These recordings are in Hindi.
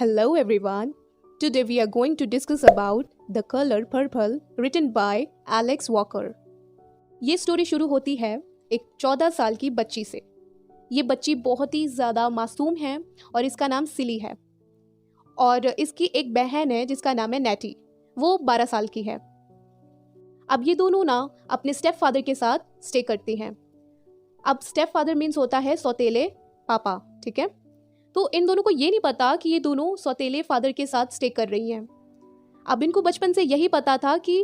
Hello everyone. Today we are going to discuss about The Color Purple written by Alex Walker. ये स्टोरी शुरू होती है एक 14 साल की बच्ची से। ये बच्ची बहुत ही ज़्यादा मासूम है और इसका नाम सिली है और इसकी एक बहन है जिसका नाम है नेटी। वो 12 साल की है। अब ये दोनों ना अपने स्टेप फादर के साथ स्टे करती हैं। अब स्टेप फादर मीन्स होता है सौतेले पापा, ठीक है। तो इन दोनों को ये नहीं पता कि ये दोनों सौतेले फादर के साथ स्टे कर रही हैं। अब इनको बचपन से यही पता था कि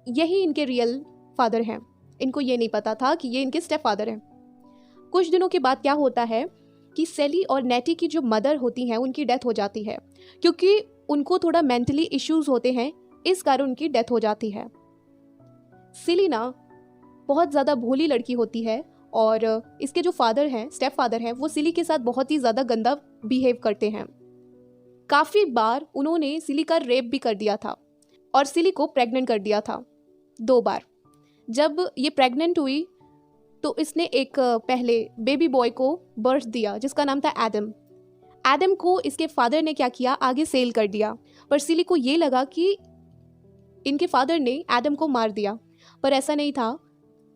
यही इनके रियल फादर हैं। इनको ये नहीं पता था कि ये इनके स्टेप फादर हैं। कुछ दिनों के बाद क्या होता है कि सेली और नेटी की जो मदर होती हैं उनकी डेथ हो जाती है, क्योंकि उनको थोड़ा मेंटली इश्यूज होते हैं, इस कारण उनकी डेथ हो जाती है। सिली ना बहुत ज़्यादा भोली लड़की होती है और इसके जो फादर हैं, स्टेप फादर हैं, वो सिली के साथ बहुत ही ज़्यादा गंदा बिहेव करते हैं। काफ़ी बार उन्होंने सिली का रेप भी कर दिया था और सिली को प्रेग्नेंट कर दिया था 2 बार। जब ये प्रेग्नेंट हुई तो इसने एक पहले बेबी बॉय को बर्थ दिया जिसका नाम था एडम। एडम को इसके फादर ने क्या किया, आगे सेल कर दिया। पर सिली को ये लगा कि इनके फादर ने एडम को मार दिया, पर ऐसा नहीं था।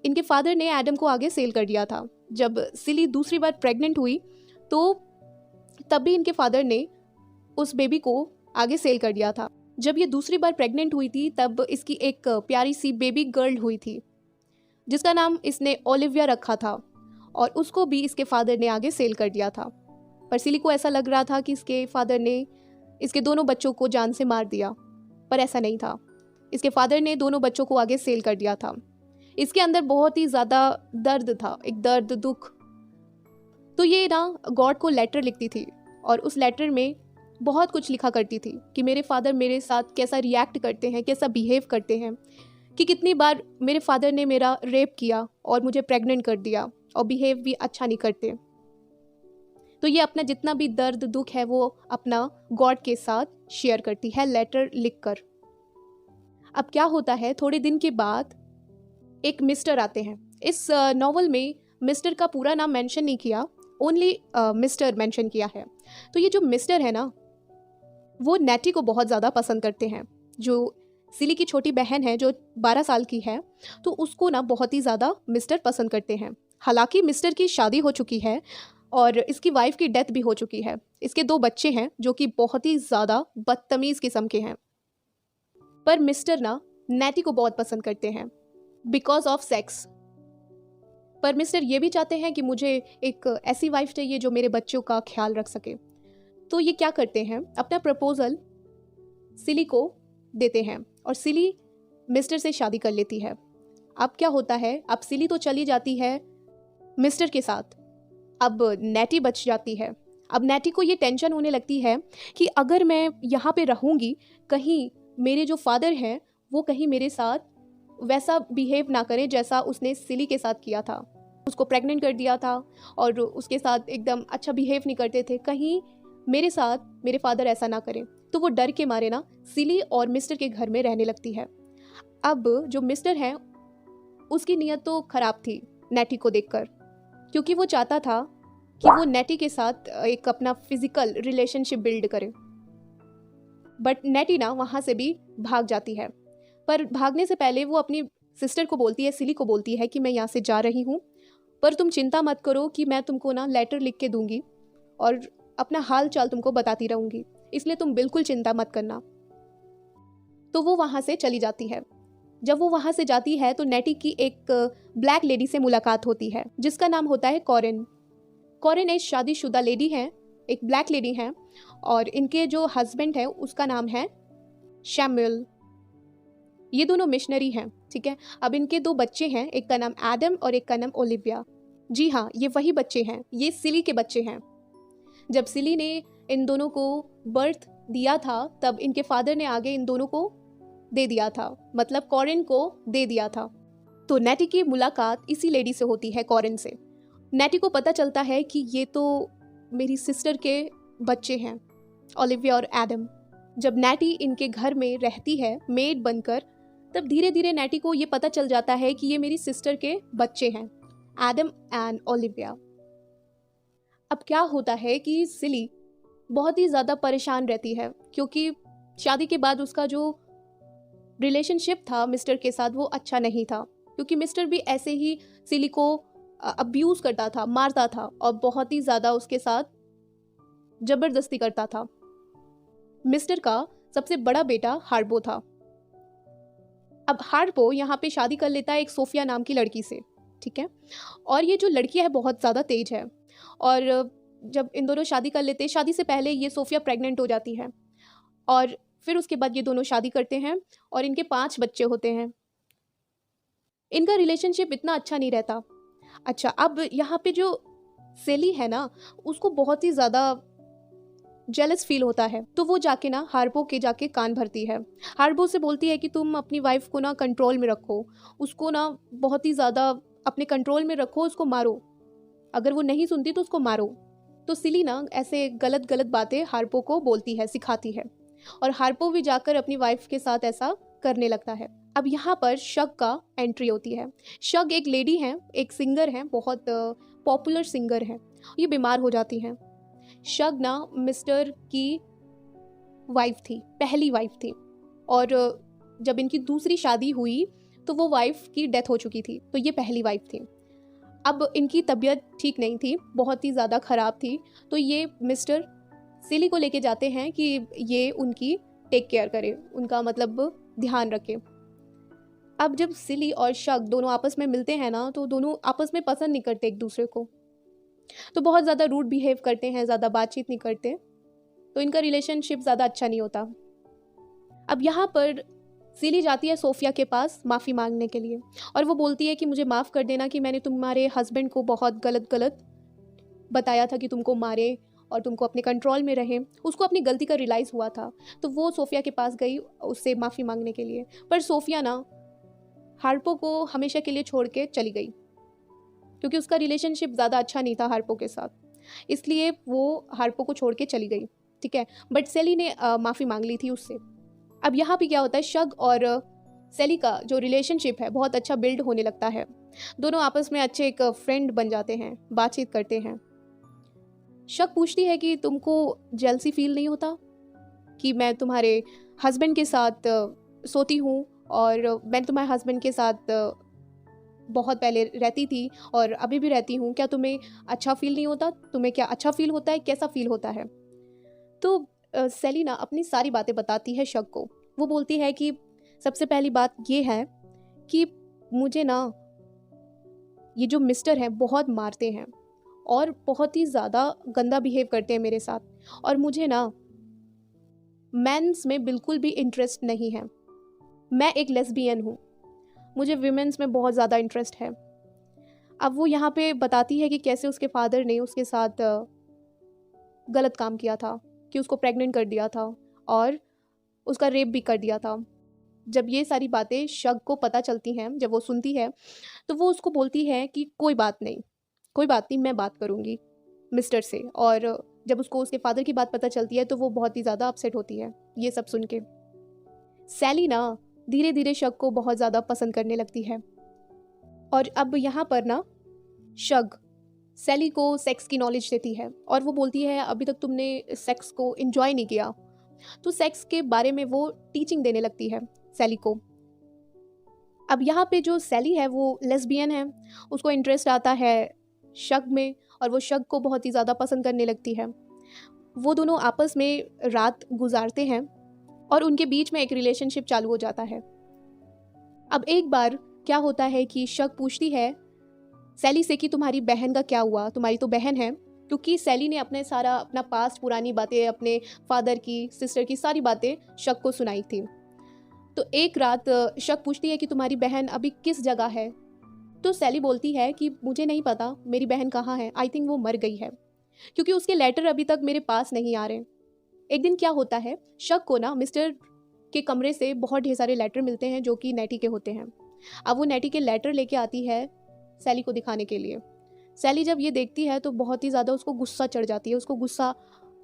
इनके फादर ने एडम को आगे सेल कर दिया था। जब सिली दूसरी बार प्रेग्नेंट हुई तो तब भी इनके फादर ने उस बेबी को आगे सेल कर दिया था। जब ये दूसरी बार प्रेग्नेंट हुई थी तब इसकी एक प्यारी सी बेबी गर्ल हुई थी जिसका नाम इसने ओलिविया रखा था और उसको भी इसके फादर ने आगे सेल कर दिया था। पर सिली को ऐसा लग रहा था कि इसके फादर ने इसके दोनों बच्चों को जान से मार दिया, पर ऐसा नहीं था। इसके फादर ने दोनों बच्चों को आगे सेल कर दिया था। इसके अंदर बहुत ही ज़्यादा दर्द था, एक दर्द, दुख। तो ये ना गॉड को लेटर लिखती थी और उस लेटर में बहुत कुछ लिखा करती थी कि मेरे फादर मेरे साथ कैसा रिएक्ट करते हैं, कैसा बिहेव करते हैं, कि कितनी बार मेरे फादर ने मेरा रेप किया और मुझे प्रेग्नेंट कर दिया और बिहेव भी अच्छा नहीं करते। तो ये अपना जितना भी दर्द, दुख है वो अपना गॉड के साथ शेयर करती है लेटर लिखकर। अब क्या होता है, थोड़े दिन के बाद एक मिस्टर आते हैं। इस नॉवल में मिस्टर का पूरा नाम मेंशन नहीं किया, ओनली मिस्टर मेंशन किया है। तो ये जो मिस्टर है ना, वो नेटी को बहुत ज़्यादा पसंद करते हैं। जो सिली की छोटी बहन है जो 12 साल की है, तो उसको ना बहुत ही ज़्यादा मिस्टर पसंद करते हैं। हालांकि मिस्टर की शादी हो चुकी है और इसकी वाइफ की डेथ भी हो चुकी है। इसके 2 बच्चे हैं जो कि बहुत ही ज़्यादा बदतमीज़ किस्म के हैं। पर मिस्टर ना नेटी को बहुत पसंद करते हैं बिकॉज ऑफ सेक्स। पर मिस्टर ये भी चाहते हैं कि मुझे एक ऐसी वाइफ चाहिए जो मेरे बच्चों का ख्याल रख सके। तो ये क्या करते हैं, अपना प्रपोजल सिली को देते हैं और सिली मिस्टर से शादी कर लेती है। अब क्या होता है, अब सिली तो चली जाती है मिस्टर के साथ, अब नेटी बच जाती है। अब नेटी को ये टेंशन होने लगती है कि अगर मैं यहाँ पे रहूँगी, कहीं मेरे जो फादर हैं वो कहीं मेरे साथ वैसा बिहेव ना करें जैसा उसने सिली के साथ किया था। उसको प्रेग्नेंट कर दिया था और उसके साथ एकदम अच्छा बिहेव नहीं करते थे, कहीं मेरे साथ मेरे फादर ऐसा ना करें। तो वो डर के मारे ना सिली और मिस्टर के घर में रहने लगती है। अब जो मिस्टर हैं उसकी नीयत तो ख़राब थी नेटी को देखकर, क्योंकि वो चाहता था कि वो नेटी के साथ एक अपना फिजिकल रिलेशनशिप बिल्ड करे। बट नेटी ना वहाँ से भी भाग जाती है। पर भागने से पहले वो अपनी सिस्टर को बोलती है, सिली को बोलती है कि मैं यहाँ से जा रही हूँ, पर तुम चिंता मत करो कि मैं तुमको ना लेटर लिख के दूंगी और अपना हाल चाल तुमको बताती रहूँगी, इसलिए तुम बिल्कुल चिंता मत करना। तो वो वहाँ से चली जाती है। जब वो वहाँ से जाती है तो नेटी की एक ब्लैक लेडी से मुलाकात होती है जिसका नाम होता है कॉरिन। कॉरिन एक शादीशुदा लेडी है, एक ब्लैक लेडी है, और इनके जो हस्बैंड है उसका नाम है शैमुअल। ये दोनों मिशनरी हैं, ठीक है। अब इनके 2 बच्चे हैं, एक का नाम एडम और एक का नाम ओलिविया। जी हाँ, ये वही बच्चे हैं, ये सिली के बच्चे हैं। जब सिली ने इन दोनों को बर्थ दिया था तब इनके फादर ने आगे इन दोनों को दे दिया था, मतलब कॉरिन को दे दिया था। तो नेटी की मुलाकात इसी लेडी से होती है, कॉरिन से। नेटी को पता चलता है कि ये तो मेरी सिस्टर के बच्चे हैं, ओलिविया और एडम। जब नेटी इनके घर में रहती है मेड बनकर, तब धीरे धीरे नेटी को ये पता चल जाता है कि ये मेरी सिस्टर के बच्चे हैं, एडम एंड ओलिविया। अब क्या होता है कि सिली बहुत ही ज़्यादा परेशान रहती है, क्योंकि शादी के बाद उसका जो रिलेशनशिप था मिस्टर के साथ वो अच्छा नहीं था, क्योंकि मिस्टर भी ऐसे ही सिली को अब्यूज़ करता था, मारता था और बहुत ही ज़्यादा उसके साथ ज़बरदस्ती करता था। मिस्टर का सबसे बड़ा बेटा हार्बो था। अब हार्बो यहाँ पे शादी कर लेता है एक सोफिया नाम की लड़की से, ठीक है। और ये जो लड़की है बहुत ज़्यादा तेज है, और जब इन दोनों शादी कर लेते हैं, शादी से पहले ये सोफिया प्रेग्नेंट हो जाती है, और फिर उसके बाद ये दोनों शादी करते हैं और इनके 5 बच्चे होते हैं। इनका रिलेशनशिप इतना अच्छा नहीं रहता। अच्छा, अब यहाँ पे जो सेली है ना, उसको बहुत ही ज़्यादा जेलस फील होता है, तो वो जाके ना हार्बो के जाके कान भरती है। हार्बो से बोलती है कि तुम अपनी वाइफ को ना कंट्रोल में रखो, उसको ना बहुत ही ज़्यादा अपने कंट्रोल में रखो, उसको मारो, अगर वो नहीं सुनती तो उसको मारो। तो सिली ना ऐसे गलत गलत बातें हार्बो को बोलती है, सिखाती है, और हार्बो भी जाकर अपनी वाइफ के साथ ऐसा करने लगता है। अब यहाँ पर शग का एंट्री होती है। शग एक लेडी हैं, एक सिंगर हैं, बहुत पॉपुलर सिंगर हैं। ये बीमार हो जाती हैं। शग ना मिस्टर की वाइफ थी, पहली वाइफ थी, और जब इनकी दूसरी शादी हुई तो वो वाइफ की डेथ हो चुकी थी, तो ये पहली वाइफ थी। अब इनकी तबीयत ठीक नहीं थी, बहुत ही ज़्यादा ख़राब थी, तो ये मिस्टर सिली को लेके जाते हैं कि ये उनकी टेक केयर करे, उनका मतलब ध्यान रखे। अब जब सिली और शग दोनों आपस में मिलते हैं ना, तो दोनों आपस में पसंद नहीं करते एक दूसरे को, तो बहुत ज़्यादा रूड बिहेव करते हैं, ज़्यादा बातचीत नहीं करते, तो इनका रिलेशनशिप ज़्यादा अच्छा नहीं होता। अब यहाँ पर सिली जाती है सोफिया के पास माफ़ी मांगने के लिए, और वो बोलती है कि मुझे माफ़ कर देना कि मैंने तुम्हारे हस्बैंड को बहुत गलत गलत बताया था कि तुमको मारे और तुमको अपने कंट्रोल में रहे। उसको अपनी गलती का रियलाइज़ हुआ था, तो वो सोफिया के पास गई उससे माफ़ी मांगने के लिए, पर सोफिया ना हार्पो को हमेशा के लिए छोड़ के चली गई, क्योंकि उसका रिलेशनशिप ज़्यादा अच्छा नहीं था हार्पो के साथ, इसलिए वो हार्पो को छोड़ के चली गई, ठीक है। बट सेली ने माफ़ी मांग ली थी उससे। अब यहाँ पे क्या होता है, शग और सेली का जो रिलेशनशिप है बहुत अच्छा बिल्ड होने लगता है। दोनों आपस में अच्छे एक फ्रेंड बन जाते हैं, बातचीत करते हैं। शग पूछती है कि तुमको जेलसी फील नहीं होता कि मैं तुम्हारे हस्बैंड के साथ सोती हूँ, और मैं तुम्हारे हस्बैंड के साथ बहुत पहले रहती थी और अभी भी रहती हूँ, क्या तुम्हें अच्छा फील नहीं होता? तुम्हें क्या अच्छा फील होता है, कैसा फील होता है? तो सेलिना अपनी सारी बातें बताती है शग को। वो बोलती है कि सबसे पहली बात ये है कि मुझे ना ये जो मिस्टर हैं बहुत मारते हैं और बहुत ही ज़्यादा गंदा बिहेव करते हैं मेरे साथ, और मुझे ना मेंस में बिल्कुल भी इंटरेस्ट नहीं है। मैं एक लेस्बियन हूँ, मुझे विमेंस में बहुत ज़्यादा इंटरेस्ट है। अब वो यहाँ पे बताती है कि कैसे उसके फादर ने उसके साथ गलत काम किया था, कि उसको प्रेग्नेंट कर दिया था और उसका रेप भी कर दिया था। जब ये सारी बातें शग को पता चलती हैं, जब वो सुनती है, तो वो उसको बोलती है कि कोई बात नहीं, कोई बात नहीं, मैं बात करूँगी मिस्टर से। और जब उसको उसके फादर की बात पता चलती है तो वो बहुत ही ज़्यादा अपसेट होती है ये सब सुन के। सैली ना धीरे धीरे शग को बहुत ज़्यादा पसंद करने लगती है, और अब यहाँ पर ना शग सैली को सेक्स की नॉलेज देती है, और वो बोलती है अभी तक तुमने सेक्स को एंजॉय नहीं किया, तो सेक्स के बारे में वो टीचिंग देने लगती है सैली को। अब यहाँ पे जो सैली है वो लेस्बियन है, उसको इंटरेस्ट आता है शग में, और वो शग को बहुत ही ज़्यादा पसंद करने लगती है। वो दोनों आपस में रात गुजारते हैं और उनके बीच में एक रिलेशनशिप चालू हो जाता है। अब एक बार क्या होता है कि शग पूछती है सैली से कि तुम्हारी बहन का क्या हुआ, तुम्हारी तो बहन है, क्योंकि सैली ने अपना पास्ट, पुरानी बातें, अपने फादर की, सिस्टर की सारी बातें शग को सुनाई थी। तो एक रात शग पूछती है कि तुम्हारी बहन अभी किस जगह है, तो सैली बोलती है कि मुझे नहीं पता मेरी बहन कहाँ है, आई थिंक वो मर गई है, क्योंकि उसके लेटर अभी तक मेरे पास नहीं आ रहे। एक दिन क्या होता है, शग को ना मिस्टर के कमरे से बहुत ढेर सारे लेटर मिलते हैं जो कि नेटी के होते हैं। अब वो नेटी के लेटर लेके आती है सैली को दिखाने के लिए। सैली जब ये देखती है तो बहुत ही ज़्यादा उसको गुस्सा चढ़ जाती है, उसको गुस्सा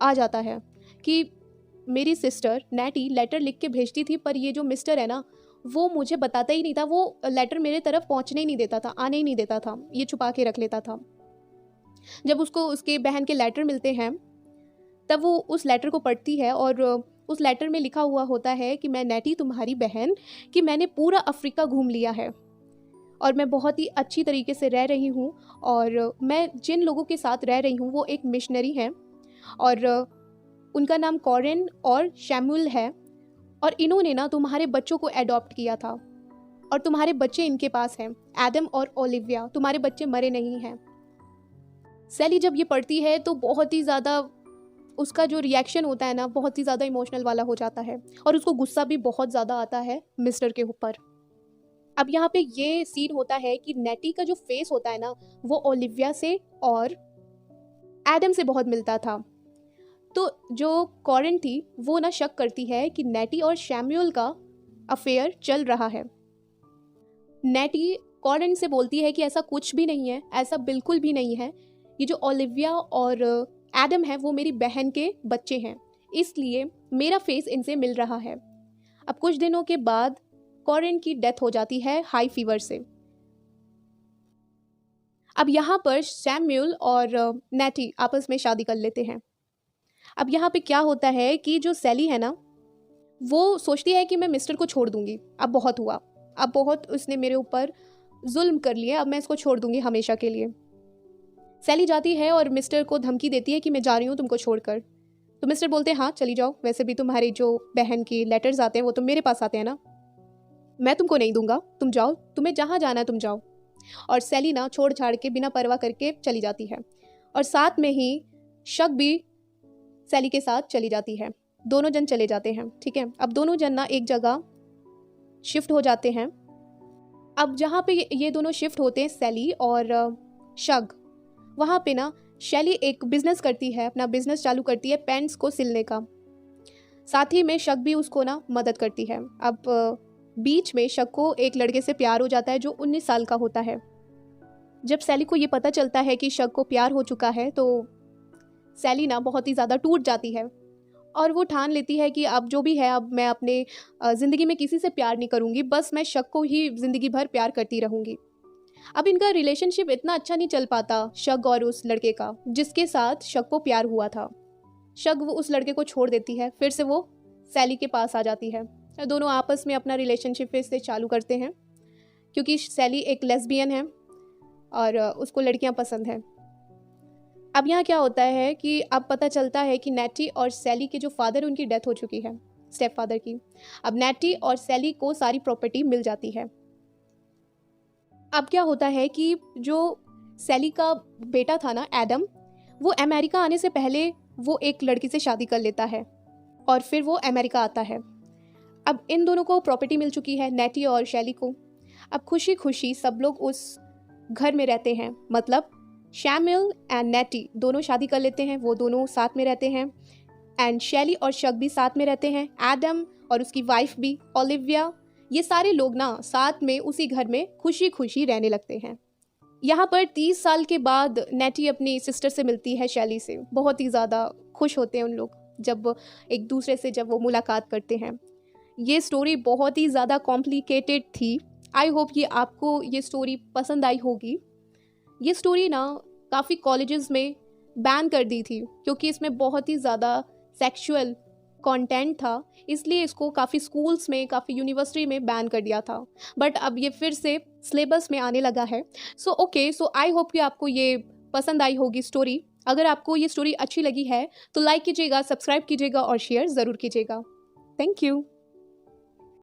आ जाता है कि मेरी सिस्टर नेटी लेटर लिख के भेजती थी, पर ये जो मिस्टर है ना वो मुझे बताता ही नहीं था, वो लेटर मेरे तरफ पहुंचने ही नहीं देता था, आने ही नहीं देता था, ये छुपा के रख लेता था। जब उसको उसके बहन के लेटर मिलते हैं तब वो उस लेटर को पढ़ती है और उस लेटर में लिखा हुआ होता है कि मैं नेटी तुम्हारी बहन, कि मैंने पूरा अफ्रीका घूम लिया है और मैं बहुत ही अच्छी तरीके से रह रही हूँ, और मैं जिन लोगों के साथ रह रही हूँ वो एक मिशनरी हैं और उनका नाम कॉरेन और शैमुअल है, और इन्होंने ना तुम्हारे बच्चों को एडॉप्ट किया था और तुम्हारे बच्चे इनके पास हैं, एडम और ओलिविया, तुम्हारे बच्चे मरे नहीं हैं। सैली जब ये पढ़ती है तो बहुत ही ज़्यादा उसका जो रिएक्शन होता है ना, बहुत ही ज़्यादा इमोशनल वाला हो जाता है और उसको गुस्सा भी बहुत ज़्यादा आता है मिस्टर के ऊपर। अब यहाँ पे ये सीन होता है कि नेटी का जो फेस होता है ना, वो ओलिविया से और एडम से बहुत मिलता था। तो जो कॉरेन थी वो ना शक करती है कि नेटी और शैमुअल का अफेयर चल रहा है। नेटी कॉरेन से बोलती है कि ऐसा कुछ भी नहीं है, ऐसा बिल्कुल भी नहीं है, ये जो ओलिविया और एडम है वो मेरी बहन के बच्चे हैं, इसलिए मेरा फेस इनसे मिल रहा है। अब कुछ दिनों के बाद कॉरेन की डेथ हो जाती है हाई फीवर से। अब यहाँ पर सैमुअल और नेटी आपस में शादी कर लेते हैं। अब यहाँ पे क्या होता है कि जो सैली है ना, वो सोचती है कि मैं मिस्टर को छोड़ दूंगी, अब बहुत हुआ, अब बहुत उसने मेरे ऊपर जुल्म कर लिया, अब मैं इसको छोड़ दूंगी हमेशा के लिए। सैली जाती है और मिस्टर को धमकी देती है कि मैं जा रही हूँ तुमको छोड़कर। तो मिस्टर बोलते हैं हाँ चली जाओ, वैसे भी तुम्हारी जो बहन की लेटर्स आते हैं वो तो मेरे पास आते हैं ना, मैं तुमको नहीं दूंगा, तुम जाओ, तुम्हें जहाँ जाना है तुम जाओ। और सैली ना छोड़ छाड़ के बिना परवाह करके चली जाती है और साथ में ही शक भी सैली के साथ चली जाती है। दोनों जन चले जाते हैं, ठीक है। अब दोनों जन ना एक जगह शिफ्ट हो जाते हैं। अब जहाँ पे ये दोनों शिफ्ट होते हैं सैली और शग, वहाँ पे ना शैली एक बिजनेस करती है, अपना बिजनेस चालू करती है पैंट्स को सिलने का। साथ ही में शग भी उसको ना मदद करती है। अब बीच में शग को एक लड़के से प्यार हो जाता है जो 19 साल का होता है। जब सैली को ये पता चलता है कि शग को प्यार हो चुका है तो सैली ना बहुत ही ज़्यादा टूट जाती है और वो ठान लेती है कि अब जो भी है, अब मैं अपने ज़िंदगी में किसी से प्यार नहीं करूँगी, बस मैं शग को ही ज़िंदगी भर प्यार करती रहूँगी। अब इनका रिलेशनशिप इतना अच्छा नहीं चल पाता शग और उस लड़के का जिसके साथ शग को प्यार हुआ था। शग वो उस लड़के को छोड़ देती है, फिर से वो सैली के पास आ जाती है। दोनों आपस में अपना रिलेशनशिप फिर से चालू करते हैं क्योंकि सैली एक लेस्बियन है और उसको लड़कियां पसंद हैं। अब यहाँ क्या होता है कि अब पता चलता है कि नेटी और सैली के जो फादर, उनकी डेथ हो चुकी है, स्टेप फादर की। अब नेटी और सैली को सारी प्रॉपर्टी मिल जाती है। अब क्या होता है कि जो सैली का बेटा था ना एडम, वो अमेरिका आने से पहले वो एक लड़की से शादी कर लेता है और फिर वो अमेरिका आता है। अब इन दोनों को प्रॉपर्टी मिल चुकी है, नेटी और शैली को। अब खुशी खुशी सब लोग उस घर में रहते हैं, मतलब शैमुअल एंड नेटी दोनों शादी कर लेते हैं, वो दोनों साथ में रहते हैं एंड शैली और शग भी साथ में रहते हैं, एडम और उसकी वाइफ भी, ओलिविया, ये सारे लोग ना साथ में उसी घर में खुशी खुशी रहने लगते हैं। यहाँ पर 30 साल के बाद नेटी अपनी सिस्टर से मिलती है, शैली से। बहुत ही ज़्यादा खुश होते हैं उन लोग जब एक दूसरे से जब वो मुलाकात करते हैं। ये स्टोरी बहुत ही ज़्यादा कॉम्प्लिकेटेड थी। आई होप ये आपको ये स्टोरी पसंद आई होगी। ये स्टोरी ना काफ़ी कॉलेजेस में बैन कर दी थी क्योंकि इसमें बहुत ही ज़्यादा सेक्सुअल कंटेंट था, इसलिए इसको काफ़ी स्कूल्स में, काफ़ी यूनिवर्सिटी में बैन कर दिया था। बट अब ये फिर से सिलेबस में आने लगा है। सो आई होप कि आपको ये पसंद आई होगी स्टोरी। अगर आपको ये स्टोरी अच्छी लगी है तो लाइक कीजिएगा, सब्सक्राइब कीजिएगा और शेयर ज़रूर कीजिएगा। Thank you.